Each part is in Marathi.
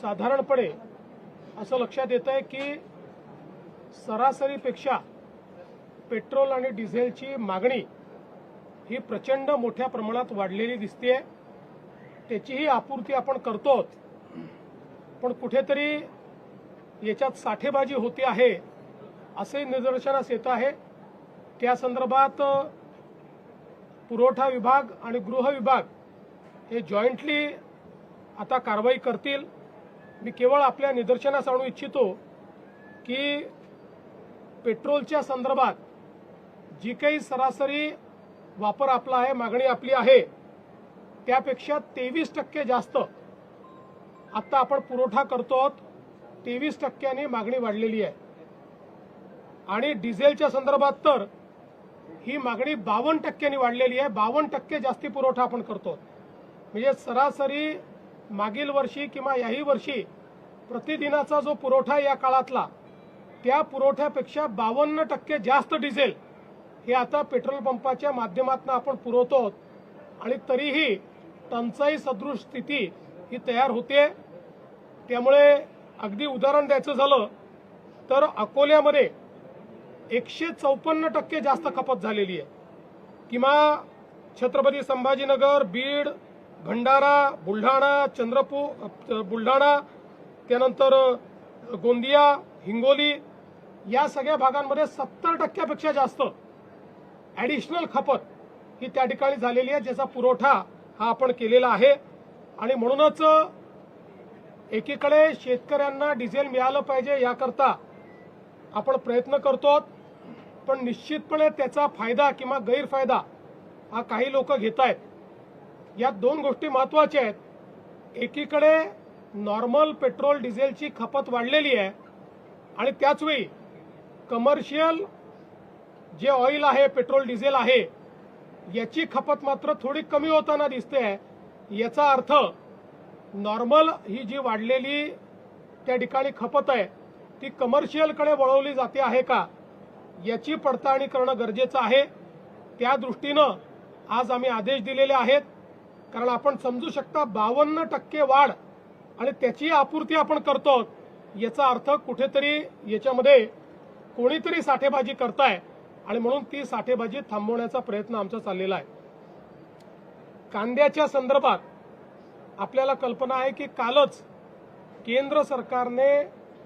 साधारणपणे असं लक्षात येत आहे की सरासरीपेक्षा पेट्रोल आणि डिझेलची मागणी ही प्रचंड मोठ्या प्रमाणात वाढलेली दिसते। त्याचीही आपूर्ती आपण करतो, पण कुठेतरी याच्यात साठेबाजी होते आहे असे निदर्शनास येत आहे। त्या संदर्भात पुरवठा विभाग आणि गृह विभाग हे जॉईंटली आता कारवाई करतील। मी केवळ आपल्या निदर्शनास आणू इच्छितो की पेट्रोलच्या संदर्भात जी काही सरासरी वापर आपला आहे, मागणी आपली आहे, त्यापेक्षा 23% जास्त आता आपण पुरवठा करतो। 23% मागणी वाढलेली आहे आणि डिझेलच्या संदर्भात तर ही मागणी 52% वाढलेली आहे। 52% जास्ती पुरवठा आपण करतो। म्हणजे सरासरी मागील वर्षी किंवा याही वर्षी प्रतिदिनाचा जो पुरवठा या काळातला त्या पुरवठ्यापेक्षा 52% जास्त डिझेल हे आता पेट्रोल पंपाच्या माध्यमातून आपण पुरवतो आणि तरीही टंचाई सदृश स्थिती ही तयार होते। त्यामुळे अगदी उदाहरण द्यायचं झालं तर अकोल्यामध्ये 154% जास्त खपत झालेली आहे, किंवा छत्रपती संभाजीनगर, बीड, भंडारा, बुलढाणा, चंद्रपूर, बुलढाणा, त्यानंतर गोंदिया, हिंगोली या सगळ्या भागांमध्ये 70% पेक्षा जास्त ॲडिशनल खपत ही त्या ठिकाणी झालेली आहे, ज्याचा पुरवठा हा आपण केलेला आहे। आणि म्हणूनच एकीकडे शेतकऱ्यांना डिझेल मिळालं पाहिजे याकरता आपण प्रयत्न करतो, पण निश्चितपणे त्याचा फायदा किंवा गैरफायदा हा काही लोक घेत आहेत। या दोन गोष्टी महत्त्वाच्या आहेत। एकीकडे नॉर्मल पेट्रोल डिझेलची खपत वाढलेली आहे आणि त्याचवेळी कमर्शियल जे ऑइल आहे, पेट्रोल डिझेल आहे, याची खपत मात्र थोडी कमी होताना दिसते आहे। याचा अर्थ नॉर्मल ही जी वाढलेली त्या ठिकाणी खपत आहे ती कमर्शियलकडे वळवली जाते आहे का याची पडताळणी करणं गरजेचं आहे। त्या दृष्टीनं आज आम्ही आदेश दिलेले आहेत, कारण आपण समजू शकता 52% वाढ आणि त्याची आपूर्ती आपण करतो, याचा अर्थ कुठेतरी याच्यामध्ये कोणीतरी साठेबाजी करताय आणि म्हणून ती साठेबाजी थांबवण्याचा प्रयत्न आमचा चाललेला आहे। कांद्याच्या संदर्भात आपल्याला कल्पना आहे की कालच केंद्र सरकारने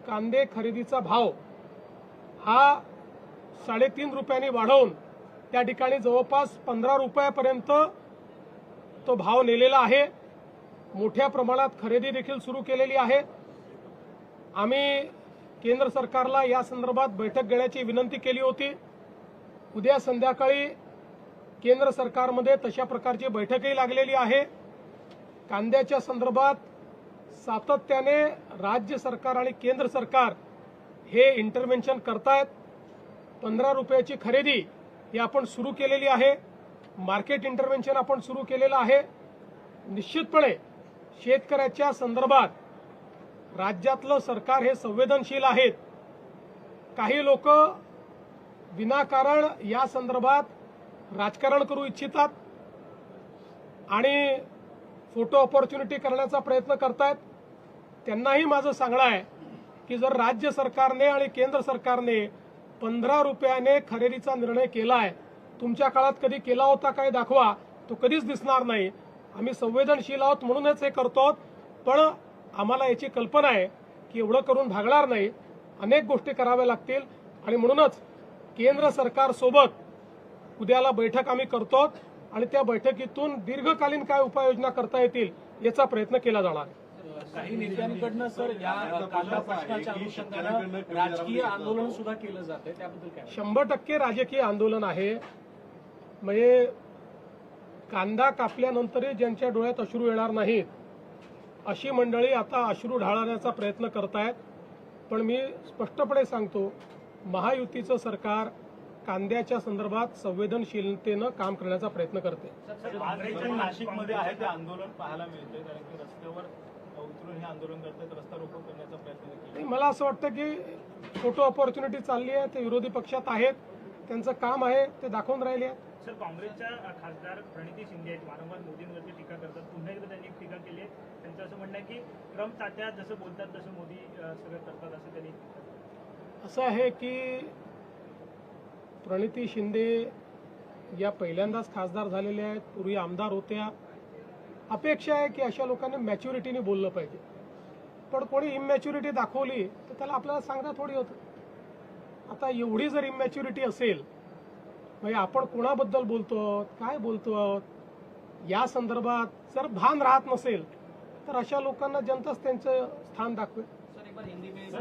कांदे खरेदीचा भाव हा 3.5 रुपयांनी वाढवून त्या ठिकाणी जवळपास 15 रुपयापर्यंत तो भाव नेलेला आहे। मोठ्या प्रमाणात खरेदी देखील सुरू केलेली आहे। आम्ही केंद्र सरकारला या संदर्भात बैठक घेण्याची विनंती केली होती। उद्या संध्याकाळी केंद्र सरकारमध्ये तशा प्रकारची बैठकही लागलेली आहे। कांद्याच्या संदर्भात सातत्याने राज्य सरकार आणि केंद्र सरकार हे इंटरव्हेन्शन करतायत। 15 रुपयाची खरेदी ही आपण सुरू केलेली आहे, मार्केट इंटरव्हेन्शन आपण सुरू केलेलं आहे। निश्चितपणे शेतकऱ्याच्या संदर्भात राज्यातलं सरकार हे संवेदनशील आहेत। काही लोक विनाकारण या संदर्भात राजकारण करू इच्छितात आणि फोटो ऑपॉर्च्युनिटी करण्याचा प्रयत्न करतायत। त्यांनाही माझं सांगणं आहे की जर राज्य सरकारने आणि केंद्र सरकारने 15 रुपयाने खरेदीचा निर्णय केला आहे, तुमच्या काळात कधी केला होता काय दाखवा, तो कधीच दिसणार नाही। आम्ही संवेदनशील आहोत म्हणूनच हे करतो, पण आम्हाला याची कल्पना आहे की एवढं करून भागणार नाही, अनेक गोष्टी कराव्या लागतील आणि म्हणूनच केंद्र सरकारसोबत उद्याला बैठक आम्ही करतो आणि त्या बैठकीतून दीर्घकालीन काय उपाययोजना करता येतील याचा प्रयत्न केला जाणार आहे। काही नेत्यांकडनं सर या कांदा प्रश्नाच्या अनुषंगाने राजकीय आंदोलन सुद्धा केलं जाते, त्याबद्दल काय? 100% राजकीय आंदोलन आहे। म्हणजे कांदा कापल्यानंतरही ज्यांच्या डोळ्यात अश्रू येणार नाहीत अशी मंडळी आता अश्रू ढाळण्याचा प्रयत्न करतायत। पण मी स्पष्टपणे सांगतो, महायुतीचं सरकार कांद्याच्या संदर्भात संवेदनशीलतेनं काम करण्याचा प्रयत्न करते। नाशिकमध्ये आहे ते आंदोलन पाहायला मिळतंय, कारण की रस्त्यावर उतरून हे आंदोलन करतात, रस्ता रोको करण्याचा प्रयत्न केला। मला असं वाटतं की फोटो ऑपॉर्च्युनिटी चालली आहे, ते विरोधी पक्षात आहेत, त्यांचं काम आहे ते दाखवून राहिले आहेत। सर, काँग्रेसच्या खासदार प्रणिती शिंदे आहेत, वारंवार मोदींवरती टीका करतात. पुन्हा एकदा त्यांनी एक टीका केली आहे. त्यांचं असं म्हणणं आहे की ट्रम्प तात्या जसं बोलतात तसं मोदी सगळं करतात, असं त्यांनी. असं आहे की प्रणिती शिंदे या पहिल्यांदाच खासदार झालेल्या आहेत, पूर्वी आमदार होत्या. अपेक्षा आहे की अशा लोकांनी मॅच्युरिटीने बोललं पाहिजे. पण कोणी इमॅच्युरिटी दाखवली तर त्याला आपल्याला सांगता थोडी होतं. आता एवढी जर इमॅच्युरिटी असेल म्हणजे आपण कोणाबद्दल बोलतो आहोत, काय बोलतो आहोत या संदर्भात जर भान राहत नसेल तर अशा लोकांना जनताच त्यांचं स्थान दाखवेल. सर, एक बार हिंदी में